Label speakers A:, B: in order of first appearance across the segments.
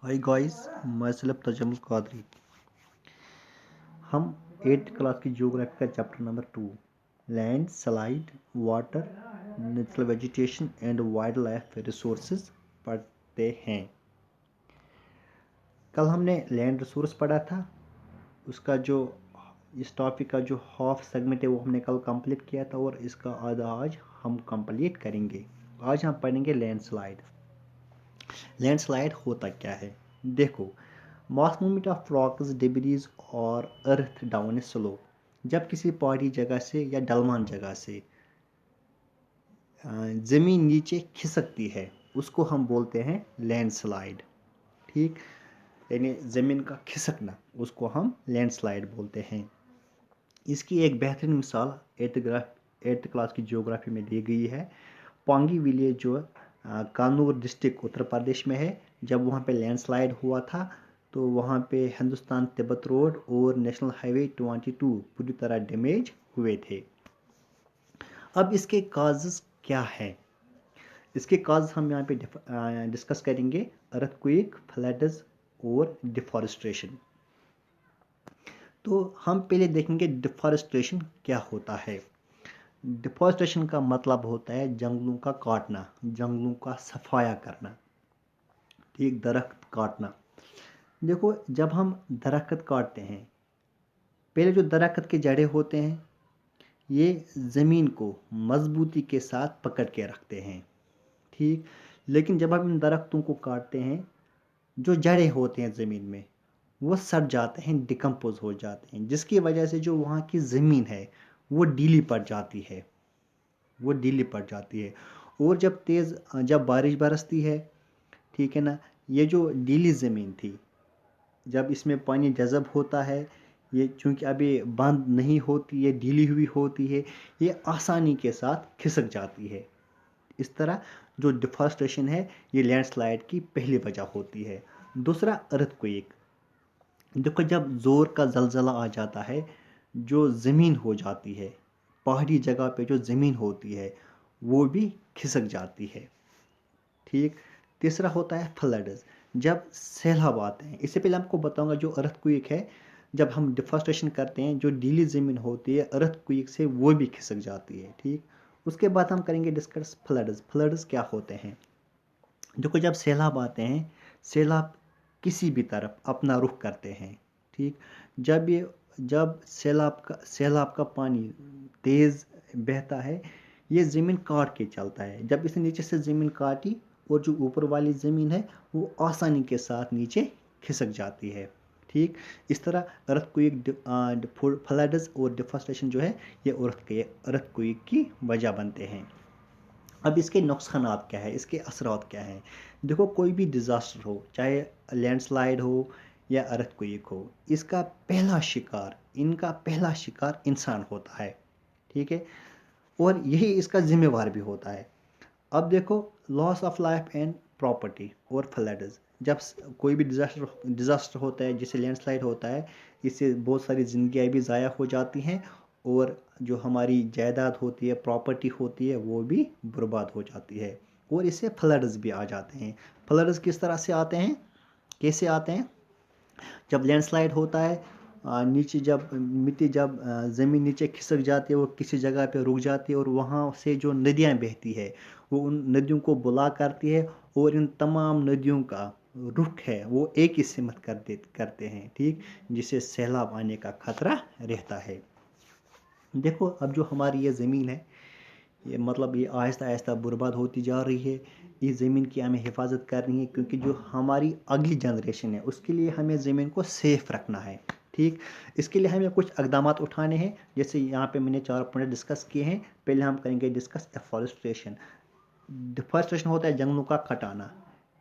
A: Hi guys, मैं सैयद तजम्मुल कादरी। हम 8th class की ज्योग्राफी का chapter number 2 land slide water natural vegetation and wild life resources पढ़ते हैं। कल हमने लैंड रिसोर्स पढ़ा था। उसका जो इस टॉपिक का जो हाफ सेगमेंट है वो हमने कल कंप्लीट किया था और इसका आधा आज हम कंप्लीट करेंगे। आज हम पढ़ेंगे लैंडस्लाइड। लैंडस्लाइड होता क्या है? देखो, mass movement of rocks debris और अर्थ डाउन ए स्लोप। जब किसी पहाड़ी जगह से या ढलवान जगह से ज़मीन नीचे खिसकती है उसको हम बोलते हैं लैंडस्लाइड। ठीक, यानी ज़मीन का खिसकना उसको हम लैंडस्लाइड बोलते हैं। इसकी एक बेहतरीन मिसाल 8th क्लास की ज्योग्राफी में दी गई है। पांगी विलेज जो कानूर डिस्ट्रिक्ट उत्तर प्रदेश में है, जब वहाँ पे लैंडस्लाइड हुआ था तो वहाँ पे हिंदुस्तान तिब्बत रोड और नेशनल हाईवे 22 पूरी तरह डैमेज हुए थे। अब इसके काजेस क्या है? इसके काज हम यहाँ पे डिस्कस करेंगे। अर्थक्वेक, फ्लड्स और डिफॉरेस्टेशन। तो हम पहले देखेंगे डिफॉरेस्टेशन क्या होता है। डिफॉरेस्टेशन का मतलब होता है जंगलों का काटना, जंगलों का सफाया करना। ठीक, दरख्त काटना। देखो, जब हम दरख्त काटते हैं, पहले जो दरख्त के जड़े होते हैं ये ज़मीन को मजबूती के साथ पकड़ के रखते हैं। ठीक, लेकिन जब हम इन दरख्तों को काटते हैं, जो जड़े होते हैं ज़मीन में वो सड़ जाते हैं, डिकम्पोज हो जाते हैं, जिसकी वजह से जो वहाँ की ज़मीन है वो ढीली पड़ जाती है, वो ढीली पड़ जाती है। और जब बारिश बरसती है, ठीक है ना, ये जो ढीली ज़मीन थी, जब इसमें पानी जज़ब होता है, ये चूँकि अभी बंद नहीं होती, ये ढीली हुई होती है, ये आसानी के साथ खिसक जाती है। इस तरह जो डिफॉरेस्टेशन है ये लैंडस्लाइड की पहली वजह होती है। दूसरा, अर्थक्वेक। देखो, जब ज़ोर का ज़लज़ला आ जाता है, जो ज़मीन हो जाती है, पहाड़ी जगह पे जो ज़मीन होती है वो भी खिसक जाती है। ठीक, तीसरा होता है फ्लड्स। जब सैलाब आते हैं, इससे पहले आपको बताऊंगा जो अर्थक्वेक है, जब हम डिफॉरेस्टेशन करते हैं जो ढीली ज़मीन होती है अर्थक्वेक से वो भी खिसक जाती है। ठीक, उसके बाद हम करेंगे डिस्कस फ्लड्स। फ्लड्स क्या होते हैं? देखो, जब सैलाब आते हैं, सैलाब किसी भी तरफ अपना रुख करते हैं। ठीक, जब सैलाब का पानी तेज़ बहता है, ये ज़मीन काट के चलता है। जब इसने नीचे से ज़मीन काटी और जो ऊपर वाली ज़मीन है वो आसानी के साथ नीचे खिसक जाती है। ठीक, इस तरह अर्थक्वेक, फ्लड्स और डिफॉरेस्टेशन जो है ये अर्थक्वेक की वजह बनते हैं। अब इसके नुकसानात क्या है, इसके असरात क्या हैं? देखो, कोई भी डिज़ास्टर हो, चाहे लैंडस्लाइड हो या अर्थक्वेक हो, इनका पहला शिकार इंसान होता है। ठीक है, और यही इसका जिम्मेवार भी होता है। अब देखो, loss of life and property और फ्लड्स। जब कोई भी डिज़ास्टर होता है, जैसे लैंडस्लाइड होता है, इससे बहुत सारी ज़िंदगियाँ भी ज़ाया हो जाती हैं और जो हमारी जायदाद होती है, प्रॉपर्टी होती है, वो भी बर्बाद हो जाती है। और इससे फ्लड्स भी आ जाते हैं। फ्लड्स किस तरह से आते हैं, कैसे आते हैं? जब लैंडस्लाइड होता है, नीचे जब मिट्टी जब ज़मीन नीचे खिसक जाती है, वो किसी जगह पे रुक जाती है और वहाँ से जो नदियाँ बहती है वो उन नदियों को बुला करती है और इन तमाम नदियों का रुख है वो एक ही सिमत करते हैं। ठीक, जिससे सैलाब आने का खतरा रहता है। देखो, अब जो हमारी ये ज़मीन है, ये मतलब ये आहिस्ता आहिस्ता बर्बाद होती जा रही है। इस ज़मीन की हमें हिफाजत करनी है, क्योंकि जो हमारी अगली जनरेशन है उसके लिए हमें ज़मीन को सेफ रखना है। ठीक, इसके लिए हमें कुछ इक़दामात उठाने हैं, जैसे यहाँ पे मैंने 4 पॉइंट डिस्कस किए हैं। पहले हम करेंगे डिस्कस एफॉरेस्टेशन। डिफॉरेस्टेशन होता है जंगलों का कटाना,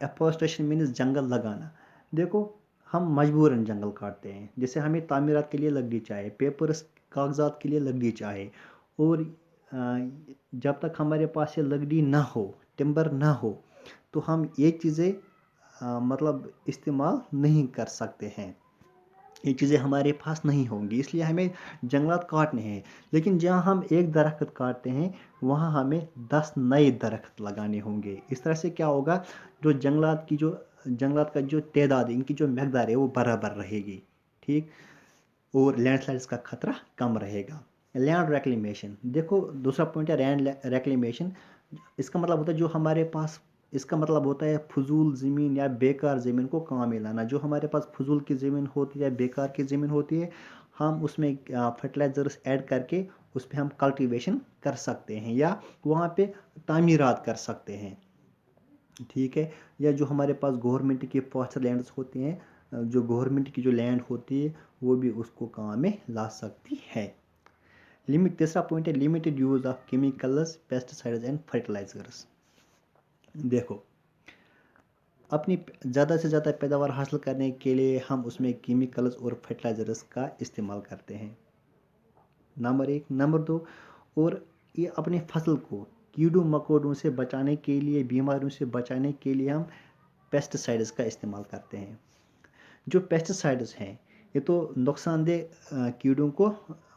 A: एफॉरेस्टेशन मीन्स जंगल लगाना। देखो, हम मजबूरन जंगल काटते हैं, जैसे हमें तामीरात के लिए लकड़ी चाहिए, पेपर्स कागजात के लिए लकड़ी चाहिए, और जब तक हमारे पास ये लकड़ी ना हो, टिम्बर ना हो, तो हम ये चीज़ें मतलब इस्तेमाल नहीं कर सकते हैं। ये चीज़ें हमारे पास नहीं होंगी, इसलिए हमें जंगलात काटने हैं। लेकिन जहाँ हम एक दरख्त काटते हैं वहाँ हमें 10 नए दरख्त लगाने होंगे। इस तरह से क्या होगा, जो जंगलात की जो जंगलात का जो तादाद है, इनकी जो मकदार है वो बराबर रहेगी, ठीक। और लैंडस्लाइड्स का खतरा कम रहेगा। लैंड रेक्लेमेशन, देखो दूसरा पॉइंट है लैंड रेक्लेमेशन। इसका मतलब होता है जो हमारे पास, इसका मतलब होता है फजूल ज़मीन या बेकार ज़मीन को काम में लाना। जो हमारे पास फजूल की ज़मीन होती है, बेकार की ज़मीन होती है, हम उसमें फर्टिलाइज़र्स ऐड करके उस पर हम कल्टीवेशन कर सकते हैं या वहाँ पे तामीरात कर सकते हैं, ठीक है। या जो हमारे पास गवर्नमेंट के पास्चर लैंड्स होते हैं, जो गवर्नमेंट की जो लैंड होती है वो भी उसको काम में ला सकती है। तीसरा पॉइंट है limited use of chemicals, pesticides and fertilisers. देखो अपनी ज़्यादा से ज़्यादा पैदावार हासिल करने के लिए हम उसमें केमिकल्स और फर्टिलाइजर्स का इस्तेमाल करते हैं, नंबर 1। नंबर 2, और ये अपनी फसल को कीड़ों मकोड़ों से बचाने के लिए, बीमारियों से बचाने के लिए हम पेस्टिसाइड्स का इस्तेमाल करते हैं। जो पेस्टिसाइड्स हैं ये तो नुकसानदेह कीड़ों को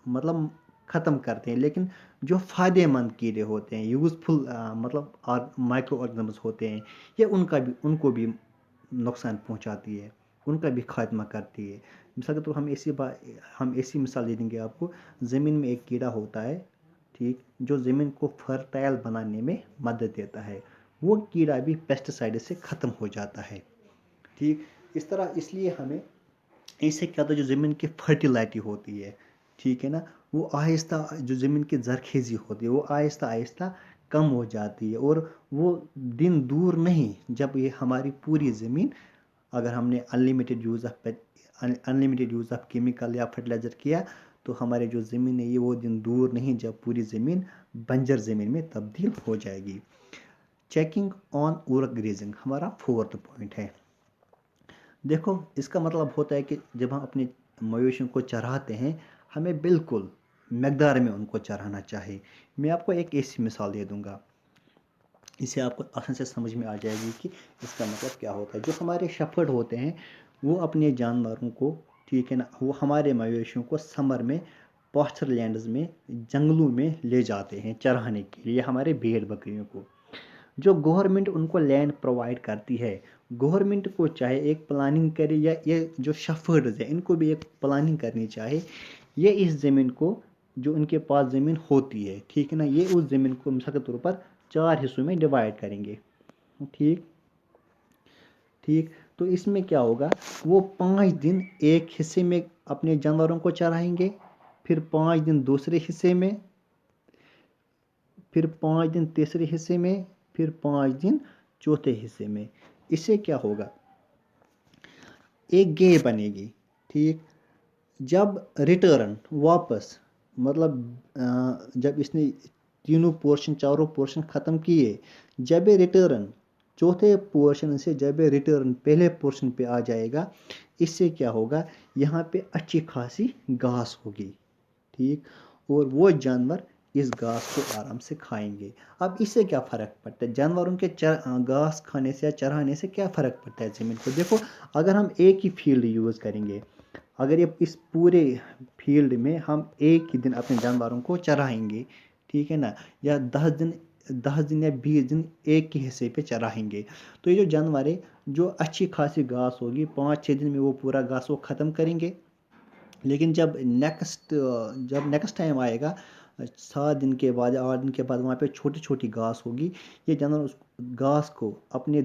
A: मतलब ख़त्म करते हैं, लेकिन जो फ़ायदेमंद कीड़े होते हैं, यूज़फुल मतलब माइक्रो ऑर्गेनिजम्स होते हैं, ये उनको भी नुकसान पहुंचाती है, उनका भी खात्मा करती है। मिसाल के तौर हम ऐसी मिसाल दे देंगे आपको। ज़मीन में एक कीड़ा होता है, ठीक, जो ज़मीन को फर्टाइल बनाने में मदद देता है, वो कीड़ा भी पेस्टिसाइड से ख़त्म हो जाता है, ठीक। इस तरह इसलिए हमें, इससे क्या होता है, जो ज़मीन की फर्टिलिटी होती है, ठीक है ना, वो आहिस्ता, जो ज़मीन की जरखेज़ी होती है वो आहिस्ता आहिस्ता कम हो जाती है। और वो दिन दूर नहीं जब ये हमारी पूरी ज़मीन, अगर हमने अनलिमिटेड यूज़ ऑफ केमिकल या फर्टिलाइज़र किया, तो हमारे जो ज़मीन है ये वो दिन दूर नहीं जब पूरी ज़मीन बंजर ज़मीन में तब्दील हो जाएगी। चेकिंग ऑन ओवर ग्रेजिंग हमारा फोर्थ पॉइंट है। देखो इसका मतलब होता है कि जब हम अपने मवेशियों को चराते हैं, हमें बिल्कुल मकदार में उनको चराना चाहिए। मैं आपको एक ऐसी मिसाल दे दूंगा, इससे आपको आसान से समझ में आ जाएगी कि इसका मतलब क्या होता है। जो हमारे शेफर्ड होते हैं वो अपने जानवरों को, ठीक है ना, वो हमारे मवेशियों को समर में पास्चर लैंड्स में, जंगलों में ले जाते हैं चराने के लिए, हमारे भेड़ बकरियों को। जो गवर्नमेंट उनको लैंड प्रोवाइड करती है, गवर्नमेंट को चाहे एक प्लानिंग करे, या ये जो शेफर्ड्स हैं इनको भी एक प्लानिंग करनी चाहिए। ये इस ज़मीन को, जो उनके पास ज़मीन होती है, ठीक है ना, ये उस ज़मीन को मिसाल के तौर पर 4 हिस्सों में डिवाइड करेंगे, ठीक ठीक। तो इसमें क्या होगा, वो 5 दिन एक हिस्से में अपने जानवरों को चराएंगे, फिर 5 दिन दूसरे हिस्से में, फिर 5 दिन तीसरे हिस्से में, फिर 5 दिन चौथे हिस्से में। इससे क्या होगा, एक गे बनेगी, ठीक। जब रिटर्न वापस, मतलब जब इसने तीनों पोर्शन, चारों पोर्शन ख़त्म किए, जब ये रिटर्न चौथे पोर्शन से, जब ये रिटर्न पहले पोर्शन पे आ जाएगा, इससे क्या होगा, यहाँ पे अच्छी खासी घास होगी, ठीक। और वो जानवर इस घास को आराम से खाएंगे। अब इससे क्या फ़र्क पड़ता है, जानवरों के घास खाने से या चराने से क्या फ़र्क पड़ता है ज़मीन को। देखो अगर हम एक ही फील्ड यूज़ करेंगे, अगर ये इस पूरे फील्ड में हम एक ही दिन अपने जानवरों को चराएंगे, ठीक है ना, या 10 दिन या 20 दिन एक ही हिस्से पे चराएंगे, तो ये जो जानवर है, जो अच्छी खासी घास होगी, 5-6 दिन में वो पूरा घास वो ख़त्म करेंगे। लेकिन जब नेक्स्ट टाइम आएगा, 7 दिन के बाद या 8 दिन के बाद, वहाँ पे छोटी छोटी घास होगी, ये जानवर उस घास को अपने